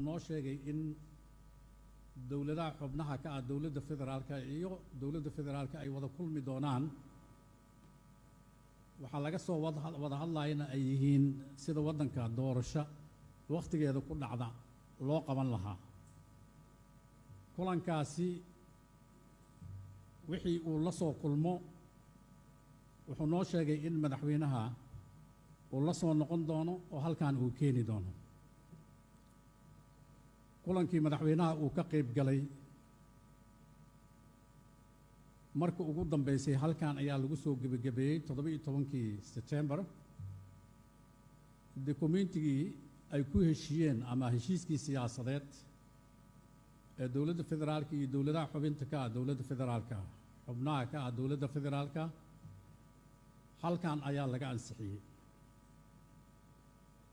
noo sheegay in dowladaha xubnaha ka ah dowladda federaalka iyo dowladda federaalka ay wada kulmi doonaan. waxaa laga soo wada hadlayana ay yihiin sida waddanka doorasho wakhtigeeda ku dhacda loo qaban lahaa. kulankaasi wixii uu la soo kulmo wuxuu noo sheegay in madaxweynaha uu la soo noqon doono oo halkan uu keeni doono. kulankii madaxweynaha uu ka qayb galay marka ugu dambeysay halkan ayaa lagu soo gebagabeeyey 17kii September. dokumentigii ay ku heshiiyeen ama heshiiskii siyaasadeed ee dowladda federaalka iyo dowladaha xubinta ka ah dowladda federaalka xubnaha ka ah dowladda federaalka halkan ayaa laga ansixiyey.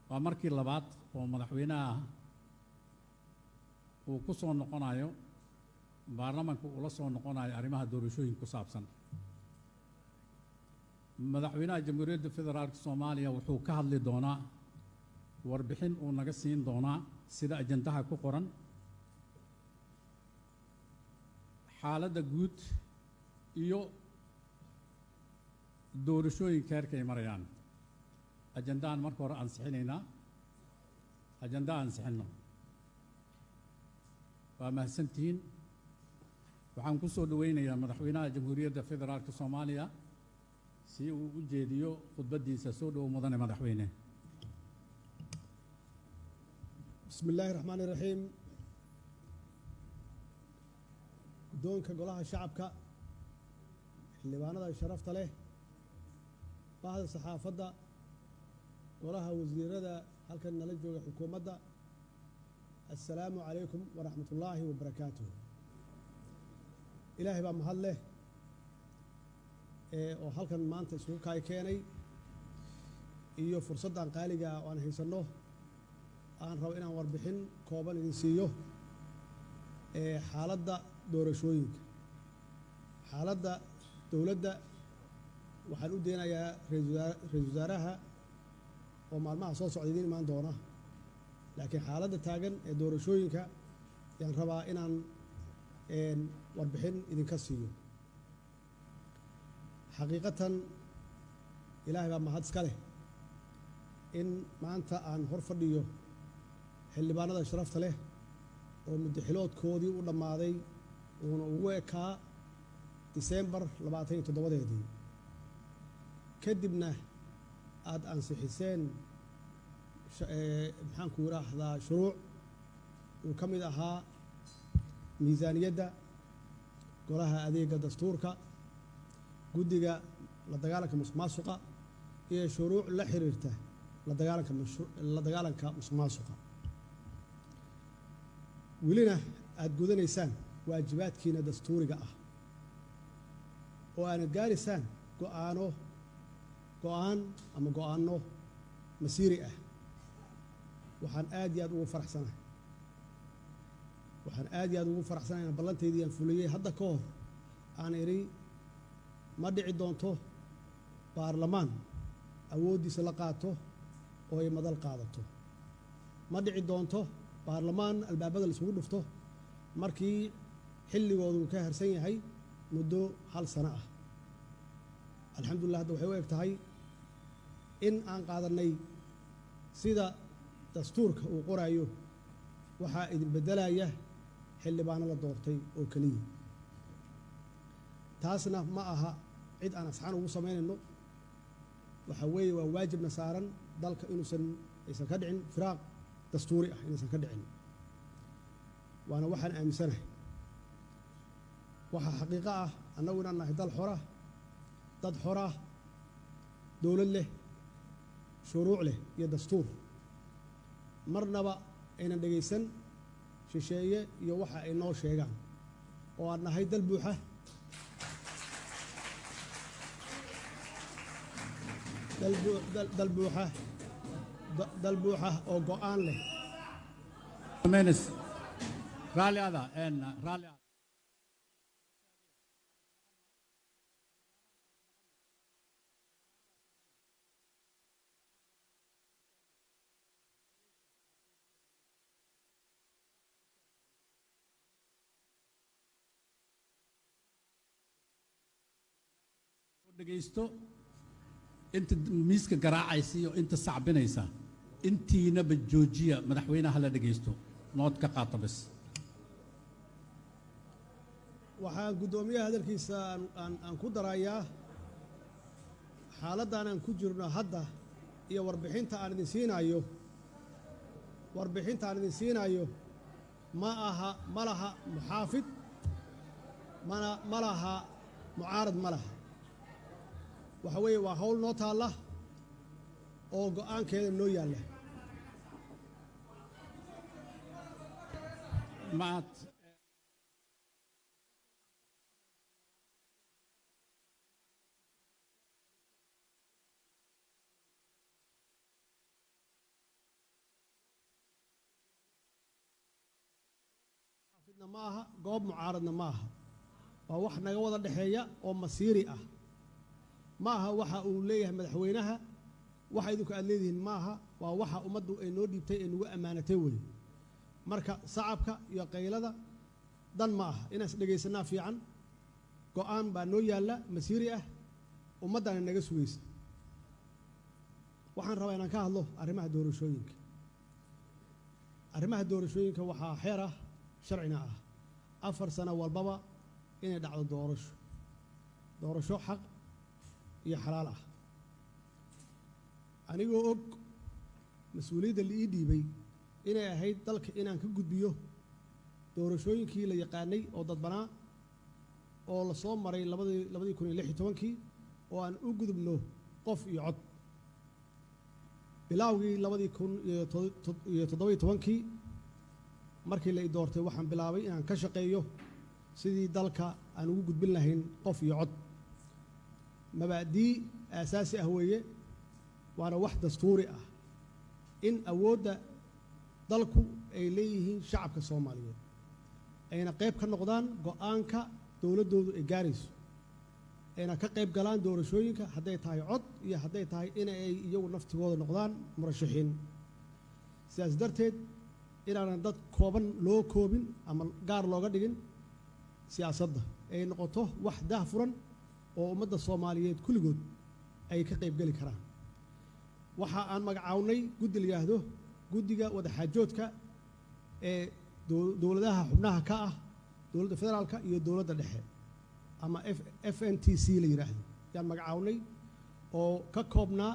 waa markii labaad oo madaxweynaha uu ku soo noqonayo baarlamaanka uu la soo noqonayo arrimaha doorashooyin ku saabsan. madaxweynaha jamhuuriyadda federaalka Soomaaliya wuxuu ka hadli doonaa warbixin uu naga siin doonaa sida ajandaha ku qoran xaaladda guud iyo doorashooyinka heerka ay marayaan. ajandahan marka hore ansixinaynaa. ajandaha ansixinno. waa mahadsantihiin. waxaan ku soo dhaweynayaa madaxweynaha jamhuuriyadda federaalka Soomaaliya si uu u jeediyo khudbadiisa. soo dhow mudane madaxweyne. بسم الله الرحمن الرحيم. doonka golaha shacabka xildhibaanada sharafta leh bahda saxaafadda golaha wasiirada halkan nala jooga xukuumadda assalaamu calaykum waraxmatullaahi wabarakaatuh. ilaahay baa mahad leh oo halkan maanta isugu kaay keenay iyo fursaddan qaaliga oo aan haysanno. aan rabo inaan warbixin kooban idin siiyo xaaladda doorashooyinka. xaaladda dowladda waxaan u deenayaa ra-iisul wasaaraha oo maalmaha soo socda idiin imaan doona, laakiin xaaladda taagan ee doorashooyinka ayaan rabaa inaan warbixin idinka siiyo. xaqiiqatan ilaahay baa mahad iska leh in maanta aan hor fadhiyo xildhibaanada sharafta leh oo muddaxiloodkoodii u dhammaaday uuna ugu ekaa Diseembar 27 kadibna aad ansixiseen maxaanku yidhaahdaa shuruuc uu ka mid ahaa miisaaniyadda, golaha adeega dastuurka, guddiga la dagaalanka musuqmaasuqa iyo shuruuc la xiriirta la dagaalanka musuqmaasuqa. welina aad gudanaysaan waajibaadkiina dastuuriga ah oo aanad gaaraysaan go'aanno masiiri ah. waxaan aad iyo aad ugu faraxsanahay in ballantaydii aan fuliyey hadda ka hor aan idhi ma dhici doonto baarlamaan awooddiisa la qaato oo ay madal qaadato. ma dhici doonto baarlamaan albaabada la isugu dhufto markii xilligoodu ka harsan yahay muddo 1 sano ah. alxamdulillah hadda waxay u eg tahay in aan qaadanay sida dastuurka uu qorayo waxaa idin beddelaya xildhibaano la doortay oo keliya. taasna ma aha cid aan asxaan ugu samaynayno. waxa weeye waa waajibna saaran dalka aysan ka dhicin firaaq dastuuri ah, inaysan ka dhicin. waana waxaan aaminsanahay. waxaa xaqiiqo ah annagu inaan nahay dad xora, dowlad leh, shuruuc leh iyo dastuur. marnaba aynan dhegaysan shisheeye iyo waxa ay noo sheegaan oo aan nahay dal buuxa dal buuxa oo go'aan leh. dhagaysto inta miiska garaacaysa iyo inta sacbinaysa intiinaba joojiya madaxweynaha la dhagaysto nood ka qaata bas waxaan guddoomiyaha hadalkiisa aan ku darayaa xaaladdan aan ku jirno hadda iyo warbixinta aan idin siinayo ma laha muxaafid ma laha mucaarad ma laha waxa weeye waa hawl noo taalla oo go'aankeeda noo yaalla maad ma aha goob mucaaradna ma aha waa wax naga wada dhexeeya oo masiiri ah ma aha waxa uu leeyahay madaxweynaha waxa idinku aad leedihiin ma aha waa waxa ummaddu ay noo dhiibtay ee nagu ammaanatay weye marka sacabka iyo qaylada dan ma aha inaan is dhegaysanaa fiican go'aan baa noo yaalla masiiri ah ummaddana naga sugaysa waxaan rabaa inaan ka hadlo arrimaha doorashooyinka waxaa xeer ah sharcina ah 4 sano walbaba inay dhacdo doorasho xaq iyo xalaal ah anigoo og mas-uuliyadda la ii dhiibay inay ahayd dalka inaan ka gudbiyo doorashooyinkii la yaqaanay oo dadbanaa oo la soo maray 2016 oo aan u gudubno qof iyo cod bilowgii 2017 markii la i doortay waxaan bilaabay inaan ka shaqeeyo sidii dalka aan ugu gudbin lahayn qof iyo cod mabaadii aasaasi ah weeye waana wax dastuuri ah in awoodda dalku ay leeyihiin shacabka soomaaliyeed ayna qayb ka noqdaan go'aanka dowladdoodu ay gaarayso ayna ka qayb galaan doorashooyinka hadday tahay cod iyo hadday tahay inay iyagu naftigooda noqdaan murashaxiin sidaas darteed inaanan dad kooban loo koobin ama gaar looga dhigin siyaasadda ay noqoto wax daahfuran oo ummadda soomaaliyeed kulligood ay ka qayb geli karaan waxa aan magacawnay guddi la yidhaahdo guddiga wadaxaajoodka ee dowladaha xubnaha ka ah dowladda federaalka iyo dowladda dhexe ama FNTC la yidhaahdo yaan magacawnay oo ka koobnaa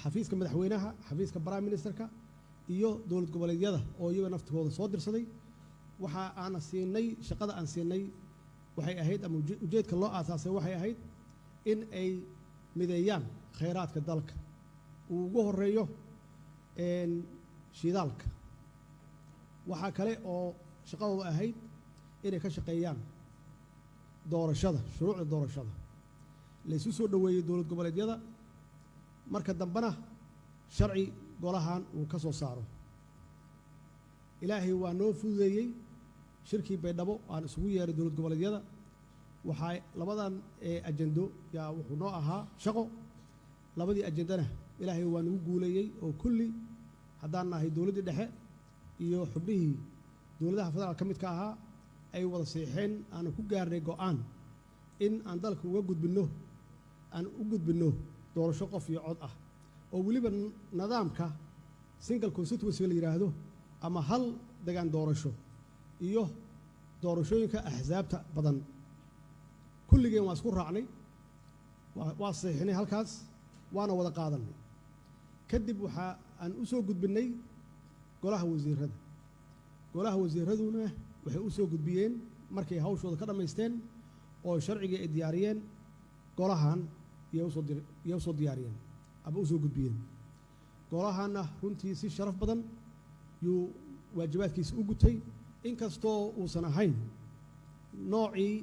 xafiiska madaxweynaha xafiiska prime ministerka iyo dowlad goboleedyada oo iyaga naftigooda soo dirsaday waxa aan siinay shaqada aan siinay waxay ahayd ama ujeedka loo aasaasay waxay ahayd in ay mideeyaan khayraadka dalka uu ugu horeeyo shidaalka waxaa kale oo shaqadooda ahayd inay ka shaqeeyaan shuruucda doorashada laysu soo dhoweeyey dowlad goboleedyada marka dambena sharci golahan uu ka soo saaro ilaahay waa noo fududeeyey shirkii baydhabo aan isugu yeeray dowlad goboleedyada waxaa labadan ajendo yaa wuxuu noo ahaa shaqo labadii ajendana ilaahay waa nagu guuleeyey oo kulli haddaan nahay dowladdii dhexe iyo xubnihii dowladaha federaal ka midka ahaa ay wada siixeen aanu ku gaarnay go'aan in aan dalka u gudbinno doorasho qof iyo cod ah oo weliba nidaamka single constituency la yidhaahdo ama hal degaan doorasho iyo doorashooyinka axsaabta badan kulligeen waa isku raacnay waa saxiixnay halkaas waana wada qaadannay kadib waxa aan u soo gudbinnay golaha wasiiraduna waxay u soo gudbiyeen markay hawshooda ka dhammaysteen oo sharcigii ay diyaariyeen golahan iyo usoo diyaariyeen ama u soo gudbiyeen golahanna runtii si sharaf badan yuu waajibaadkiisa u gutay inkastoo uusan ahayn noocii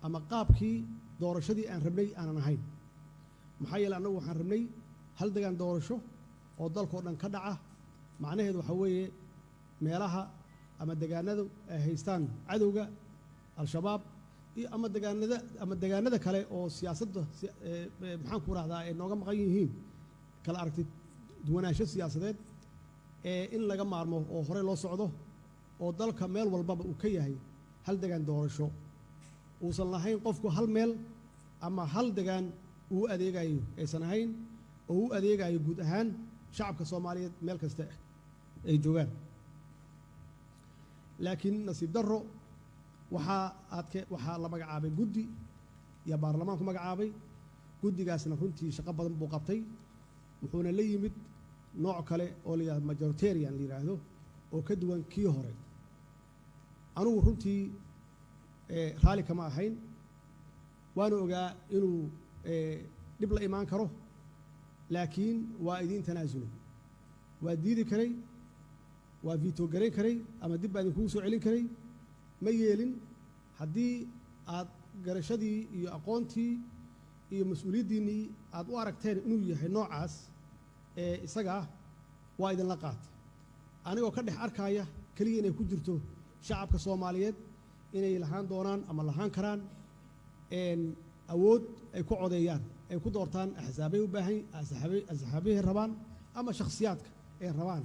ama qaabkii doorashadii aan rabnay aanan ahayn maxaa yeele annagu waxaan rabnay hal degaan doorasho oo dalkao dhan ka dhaca macnaheedu waxaa weeye meelaha ama degaanadu ay haystaan cadowga al-shabaab iyo ama degaanada kale oo siyaasadda maxaan ku rahdaa ay nooga maqan yihiin kala aragti duwanaansho siyaasadeed in laga maarmo oo hore loo socdo oo dalka meel walbaba uu ka yahay hal degaan doorasho uusan lahayn qofku hal meel ama hal degaan uu adeegayo aysan ahayn oo u adeegayo guud ahaan shacabka Soomaaliyeed meel kasta ay joogaan laakiin nasiib darro waxaa la magacaabay guddi iyo baarlamaanku magacaabay guddigaasna runtii shaqo badan buu qabtay wuxuuna la yimid nooc kale oo la yiraahdo majoritarian la yiraahdo oo ka duwan kii hore anigu runtii raali kama ahayn waana ogaa inuu dhib la imaan karo laakiin waa idin tanaasulay waa diidi karay waa veto gareyn karay ama dib baa idinkugu soo celin karay ma yeelin haddii aad garashadii iyo aqoontii iyo mas-uuliyaddiinnii aad u aragteen inuu yahay noocaas isaga waa idinla qaatay anigoo ka dhex arkaya keliya inay ku jirto shacabka Soomaaliyeed inay lahaan doonaan ama lahaan karaan awood ay ku codeeyaan ay ku doortaan axsaabay u baahan axsaabay rabaan ama shakhsiyaadka ay rabaan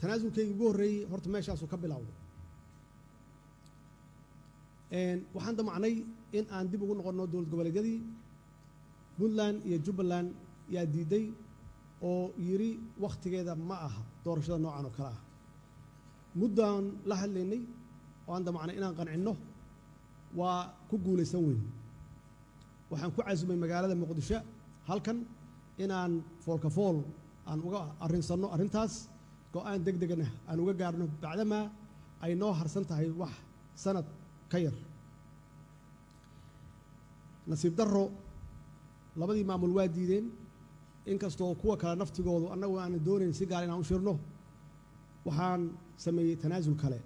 tanaasulkayga ugu horreeyey horta meeshaasuu ka bilowday waxaan damacnay in aan dib ugu noqonno dowlad goboleedyadii Puntland iyo Jubbaland yaa diiday oo yiri wakhtigeeda ma aha doorashada noocan oo kale ah muddaan la hadlaynay oo aan damacnay inaan qancinno waa ku guulaysan weyn waxaan ku casumay magaalada Muqdisho halkan inaan foolkafool aan uga arrinsanno arrintaas go'aan degdegna aan uga gaarno bacdama ay noo harsan tahay wax sanad ka yar nasiib darro labadii maamul waa diideen inkastoo kuwa kale naftigoodu annagu aan doonayn si gaar inaan u shirno waxaan sameeyey tanaasul kale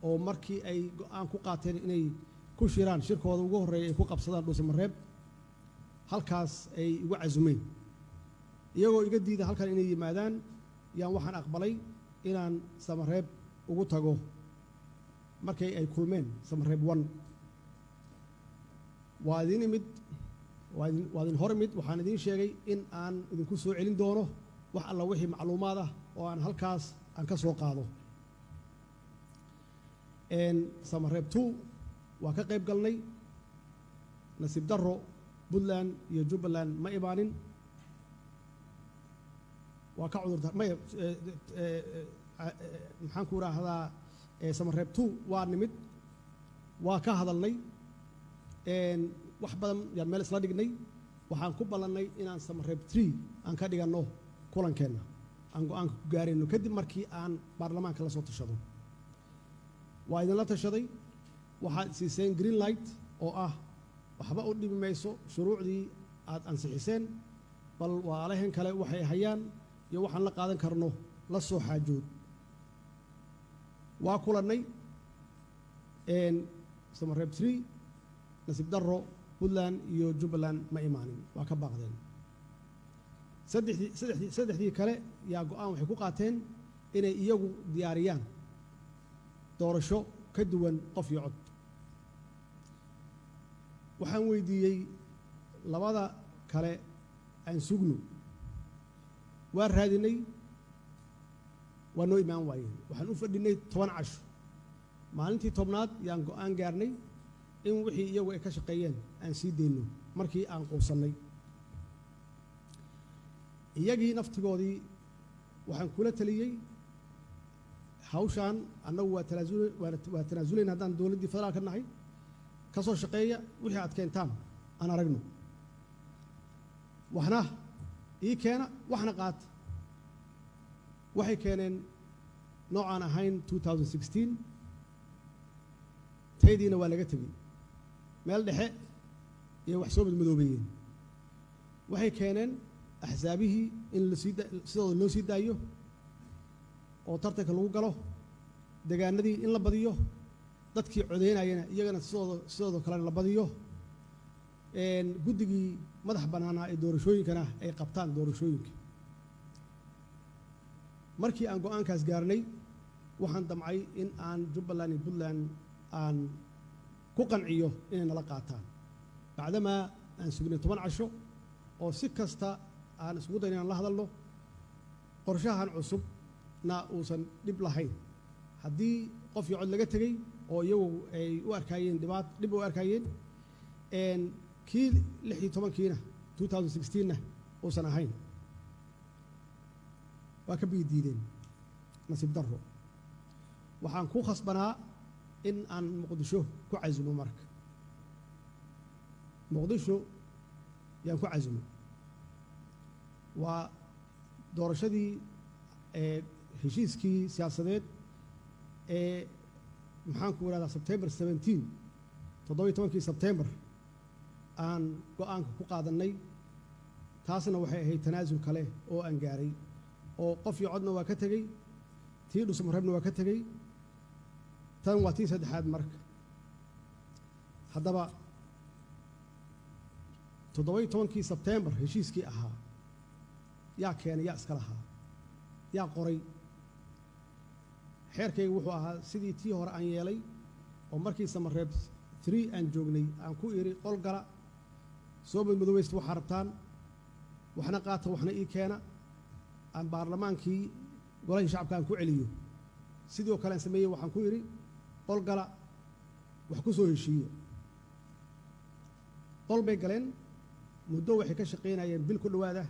oo markii ay go'aan ku qaateen inay ku shiraan shirkooda ugu horreeya ay ku qabsadaan Dhuusamareeb halkaas ay igu casumeen iyagoo iga diida halkan inay yimaadaan yaan waxaan aqbalay inaan Samareeb ugu tago markay ay kulmeen Samareeb 1 waa idin hor imid waxaan idiin sheegay in aan idinku soo celin doono wax alla wixii macluumaad ah oo aan halkaas aan ka soo qaado Samareeb 2 waa ka qayb galnay nasiib darro Puntland iyo Jubbaland ma imaanin waa ka cudurdaar maxaan ku raahdaa Samareeb 2 waa nimid waa ka hadalnay wax badan yaan meel isla dhignay waxaan ku ballannay inaan Samareeb 3 aan ka dhiganno kulankeenna aan go'aanka ku gaarayno kadib markii aan baarlamaanka la soo tashado waa idinla tashaday waxaad siiseen green light oo ah waxba u dhibi mayso shuruucdii aad ansixiseen bal waalahan kale waxay hayaan iyo waxaan la qaadan karno la soo xaajood waa kulannay Samareeb 3 nasiib darro Puntland iyo Jubbaland ma imaanin waa ka baaqdeen saddexdii kale yaa go'aan waxay ku qaateen inay iyagu diyaariyaan doorasho ka duwan qof iyo cod waxaan weydiiyey labada kale aan sugno waa raadinay waa noo imaan waayeen waxaan u fadhinay 10 casho maalintii 10aad yaan go'aan gaarnay in wixii iyagu ay ka shaqeeyeen aan sii deyno markii aan quusannay iyagii naftigoodii waxaan kula taliyey hawshaan annagu waa tanaasulayna haddaan dowladdii federaalka nahay ka soo shaqeeya wixii aad keentaan aan aragno waxna ii keena waxna qaata waxay keeneen noocaan ahayn 2016 taydiina waa laga tegey meel dhexe iyo wax soo madmadoobeeyeen waxay keeneen axsaabihii in sidooda loo sii daayo oo tartanka lagu galo degaanadii in la badiyo dadkii codeynayana iyagana sidooda kale la badiyo guddigii madax bannaanaa ee doorashooyinkana ay qabtaan doorashooyinka markii aan go'aankaas gaarnay waxaan damcay in aan Jubbaland iyo Puntland aan ku qanciyo inay nala qaataan bacdamaa aan sugnay 10 casho oo si kasta aan isku dayn inaan la hadalno qorshahan cusubna uusan dhib lahayn haddii qof iyo cod laga tegey oo iyagu ay u arkayeen dhib u arkayeen kii 16kiina 2016na uusan ahayn waa ka biyi diideen nasiib darro waxaan ku khasbanaa in aan muqdisho ku casumo marka muqdisho yaan ku casumo waa doorashadii heshiiskii siyaasadeed ee maxaan ku yidhahdaa September 17 17 September aan go'aanka ku qaadannay taasna waxay ahayd tanaasul kale oo aan gaaray oo qof iyo codna waa ka tegey tii dhusmareebna waa ka tegey tan waa tii saddexaad marka haddaba 17 September heshiiskii ahaa yaa keenay yaa iska lahaa yaa qoray xeerkayga wuxuu ahaa sidii tii hore aan yeelay oo markii samareeb 3 aan joognay aan ku iri qol gala soo madmadoweysta waxaa rabtaan waxna qaata waxna ii keena aan baarlamaankii golahii shacabka aan ku celiyo sidoo kale aan sameeyey waxaan ku iri qol gala wax ku soo heshiiyo qol bay galeen muddo waxay ka shaqaynayeen bil ku dhowaada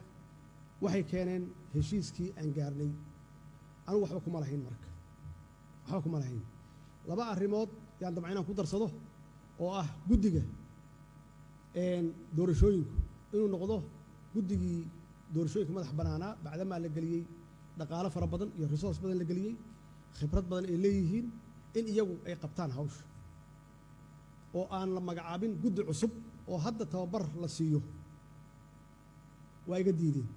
waxay keeneen heshiiskii aan gaarnay anigu waxba kuma lahayn marka waxba kuma lahayn laba arrimood yaan dabcan inaan ku darsado oo ah guddiga doorashooyinku inuu noqdo guddigii doorashooyinka madax bannaanaa bacdamaa la geliyey dhaqaalo fara badan iyo resource badan la geliyey khibrad badan ay leeyihiin in iyagu ay qabtaan hawsha oo aan la magacaabin guddi cusub oo hadda tababar la siiyo waa iga diideen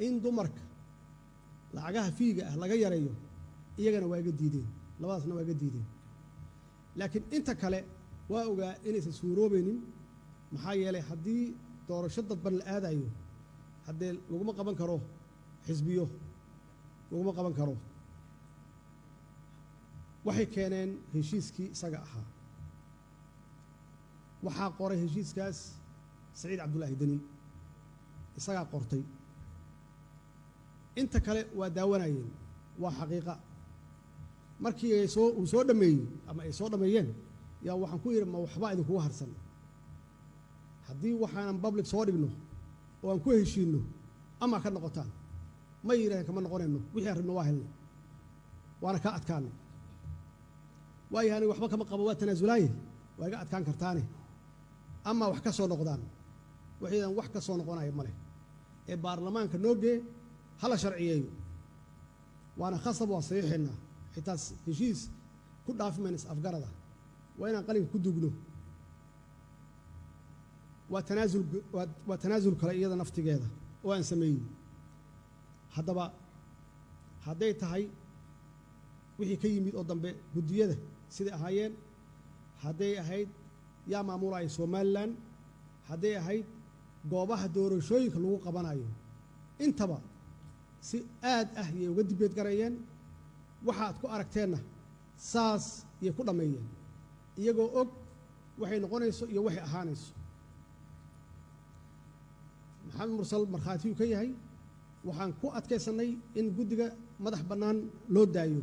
in dumarka lacagaha fiiga ah laga yareeyo iyagana waa iga diideen labadaasna waa iga diideen laakiin inta kale waa ogaa inaysan suuroobaynin maxaa yeelay haddii doorasho dadban la aadayo haddee laguma qaban karo xisbiyo laguma qaban karo waxay keeneen heshiiskii isaga ahaa waxaa qoray heshiiskaas Saciid Cabdulaahi Deni isagaa qortay inta kale waa daawanayeen waa xaqiiqa markii uu soo dhameeyey ama ay soo dhameeyeen yaa waxaan ku yidhi ma waxba idinkugu harsan haddii waxaanan public soo dhigno oo aan ku heshiinno ama ka noqotaan ma yidhahdeen kama noqonayno wixii aan rabno waa helnay waana kaa adkaanay waayo aniga waxba kama qabo waa tanaasulaaye waa iga adkaan kartaane ama wax ka soo noqdaan waxaydan wax ka soo noqonaya ma leh ee baarlamaanka noo gee hala sharciyeeyo waana khasab waa saxiixinaa xitaa heshiis ku dhaafi mayna is-afgarada waa inaan qalinka ku dugno waa tanaasul kale iyada naftigeeda oo aan sameeyey haddaba hadday tahay wixii ka yimid oo dambe guddiyada siday ahaayeen hadday ahayd yaa maamulaya Somaliland hadday ahayd goobaha doorashooyinka lagu qabanayo intaba si aad ah ayay uga dibeed garayeen waxaad ku aragteenna saas ayay ku dhammeeyeen iyagoo og waxay noqonayso iyo waxay ahaanayso maxamed mursal markhaatiyuu ka yahay waxaan ku adkaysannay in guddiga madax bannaan loo daayo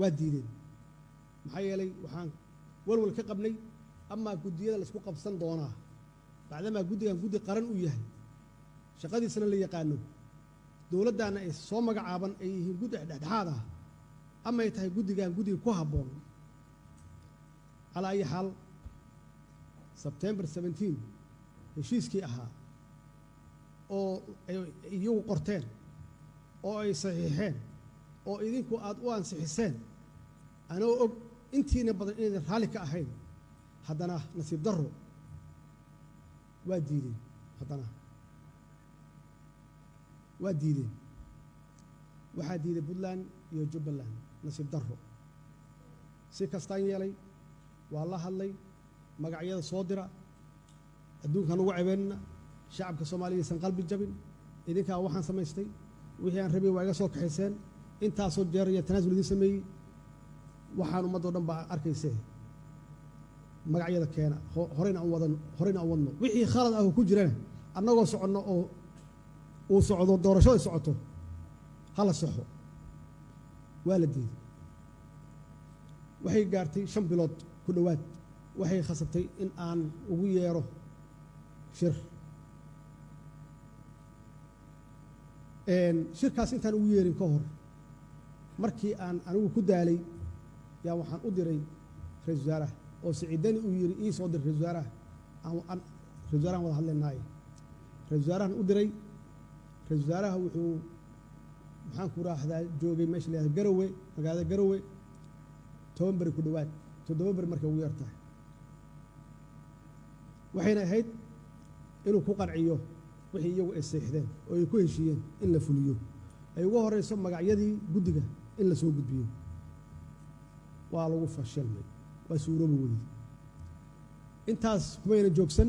waa diideen maxaa yeelay waxaan walwal ka qabnay amaa guddiyada laysku qabsan doonaa bacdamaa guddigan guddi qaran uu yahay shaqadiisana la yaqaano dowladdaana ay soo magacaaban ay yihiin guddi dhexdhexaad ah ama ay tahay guddigan guddiga ku habboon calaa ayi xaal September 17 heshiiskii ahaa oo ay iyagu qorteen oo ay saxiixeen oo idinku aad u ansixiseen anoo og intiina badan inaydan raalli ka ahayn haddana nasiib darro waa diideen haddana waa diideen waxaa diiday Puntland iyo Jubbaland nasiib darro si kastaan yeelay waa la hadlay magacyada soo dira adduunkan ugu cebeynna shacabka Soomaaliyeed san qalbi jabin idinkaa waxaan samaystay wixii aan rabay waa iga soo kaxayseen intaasoo jeer iyo tanaasul idin sameeyey waxaan ummadoo dhan baa arkaysee magacyada keena horeyna aan wadno wixii khalad ah oo ku jirana annagoo soconno oo uu socdo doorashada socoto hala saxo waa la diiday waxay gaartay 5 bilood ku dhowaad waxay khasabtay in aan ugu yeero shir shirkaas intaan ugu yeerin ka hor markii aan anigu ku daalay yaa waxaan u diray ra-iisul wasaaraha oo siciidani uu yidhi ii soo dir ra-iisul wasaaraha ra-isul wasaarahan wada hadlaynaaye ra-iisul wasaarahan u diray ra-iisul wasaaraha wuxuu maxaan ku raahdaa joogay meesha la yihahdo Garowe magaalada Garowe 10 beri ku dhowaad 7 beri markay ugu yartahay waxayna ahayd inuu ku qanciyo wixii iyagu ay seexdeen oo ay ku heshiiyeen in la fuliyo ay ugu horeyso magacyadii guddiga in la soo gudbiyo waa lagu fashilmay waa suuroobi weyday intaas kumayna joogsan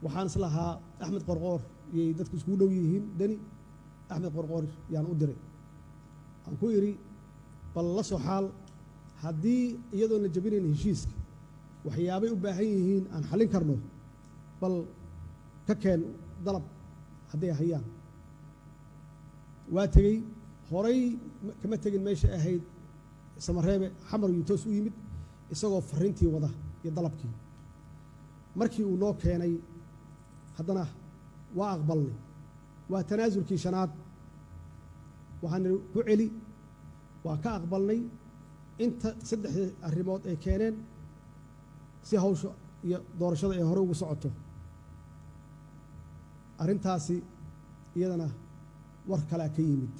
waxaan islahaa Axmed Qorqoor iyo dadku isku dhow yihiin Dani Axmed Qorqoor yaan u diray aan ku iri bal la soo xaal haddii iyadoo la jabinayn heshiiska waxyaabay u baahan yihiin aan xalin karno bal ka keen dalab hadday hayaan waa tegey horay kama tegin meesha ahayd Samareebe xamar uu toos u yimid isagoo fariintii wada iyo dalabkii markii uu noo keenay haddana waa aqbalnay waa tanaasulkii shanaad waxaan ku celi waa ka aqbalnay inta saddexdii arrimood ay keeneen si hawsha iyo doorashada ay hore ugu socoto arrintaasi iyadana war kale ka yimid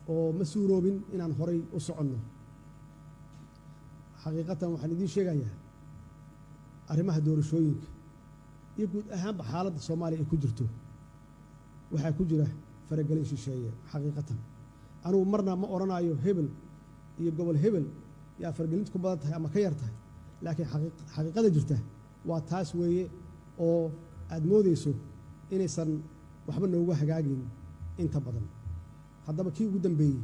oo ma suuroobin inaan horay u soconno xaqiiqatan waxaan idiin sheegayaa arrimaha doorashooyinka iyo guud ahaanba xaaladda Soomaaliya ay ku jirto waxaa ku jira faragelin shisheeye xaqiiqatan anugu marna ma oranayo hebel iyo gobol hebel yaa faragelintu ku badan tahay ama ka yar tahay laakiin xaqiiqada jirta waa taas weeye oo aad moodayso inaysan waxba noogu hagaagin inta badan haddaba kii ugu dambeeyey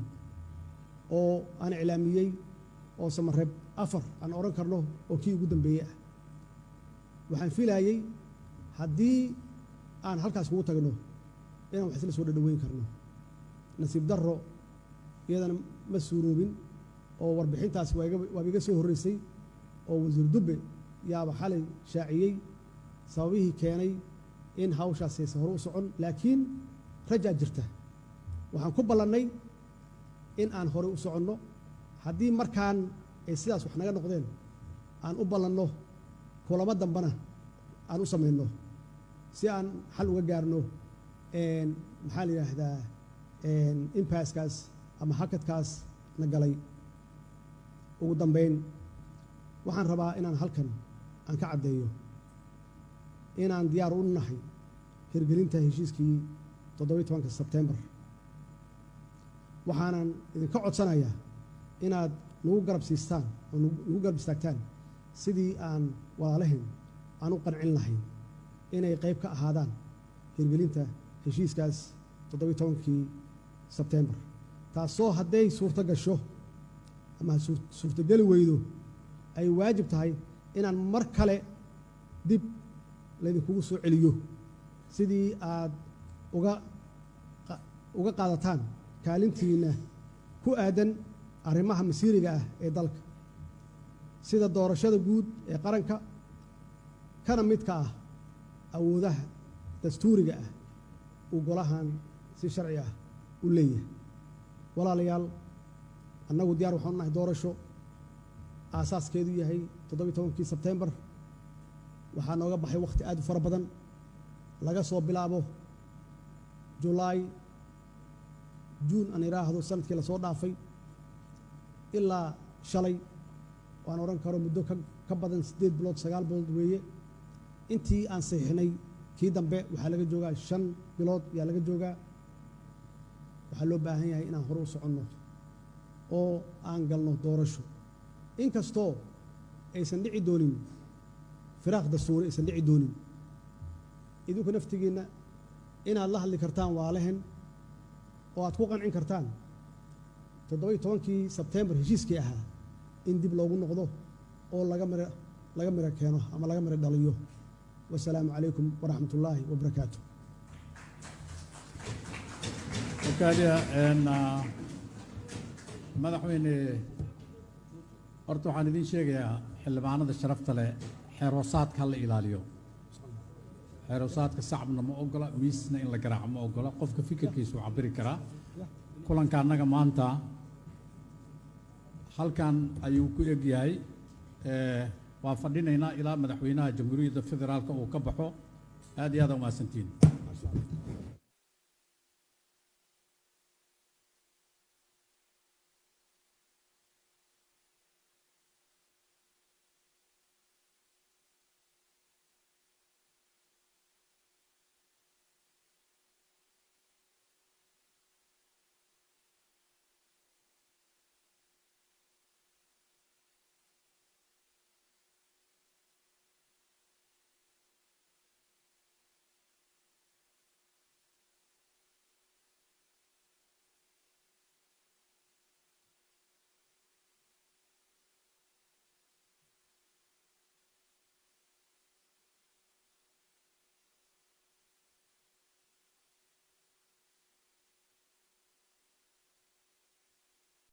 oo aan iclaamiyey oo Samareeb 4 aan oran karno oo kii ugu dambeeyey ah waxaan filayay haddii aan halkaas kugu tagno inaan wax isla soo dhaweyn karno nasiib darro iyadana ma suuroobin oo warbixintaas waa iga soo horeysay oo wasiir Dubbe yaaba xalay shaaciyey sababihii keenay in hawshaas aysan hore u socon laakiin rajaa jirta waxaan ku ballannay in aan hore u soconno haddii markaan ay sidaas wax naga noqdeen aan u ballanno kulamo dambana aan u samayno si aan xal uga gaarno maxaa la yidhaahdaa impaaskaas ama hakadkaas na galay ugu dambayn waxaan rabaa inaan halkan aan ka caddeeyo inaan diyaar u nahay hirgelinta heshiiskii 17 Sebtembar waxaanan idinka codsanayaa inaad nagu garab siistaan oo nagu garab istaagtaan sidii aan walaalahayn aan u qancin lahayn inay qayb ka ahaadaan hirgelinta heshiiskaas 17 Sebtembar taasoo hadday suurto gasho ama suurtogeli weydo ay waajib tahay inaan mar kale dib laydinkugu soo celiyo sidii aad uga qaadataan kaalintiina ku aadan arrimaha masiiriga ah ee dalka sida doorashada guud ee qaranka kana midka ah awoodaha dastuuriga ah uu golahan si sharci ah u leeyahay walaalayaal annagu diyaar waxaan nahay doorasho aasaaskeedu yahay 17 Sebtembar waxaa nooga baxay waqti aad u fara badan laga soo bilaabo July June aan iraahdo sanadkii la soo dhaafay ilaa shalay waan oran karo muddo ka badan 8 bilood 9 bilood weeye intii aan saxiixnay kii dambe waxaa laga joogaa 5 bilood yaa laga joogaa waxaa loo baahan yahay inaan hore u soconno oo aan galno doorasho inkastoo aysan dhici doonin firaaq dastuuri aysan dhici doonin idinku naftigiinna inaad la hadli kartaan waalahan oo aad ku qancin kartaan 17 Sebtembar heshiiskii ahaa in dib loogu noqdo oo laga miro keeno ama laga miro dhaliyo wasalaamu calaykum waraxmatullaahi wabarakaatu madaxweyne horta waxaan idiin sheegayaa xildhibaanada sharafta leh xeeroosaadka ha la ilaaliyo xeeroosaadka sacabna ma ogola miisna in la garaaco ma ogola qofka fikirkiisu cabiri karaa kulanka annaga maanta halkan ayuu ku eg yahay waa fadhinaynaa ilaa madaxweynaha jamhuuriyadda federaalka uu ka baxo aad iyo aad u mahadsantihiin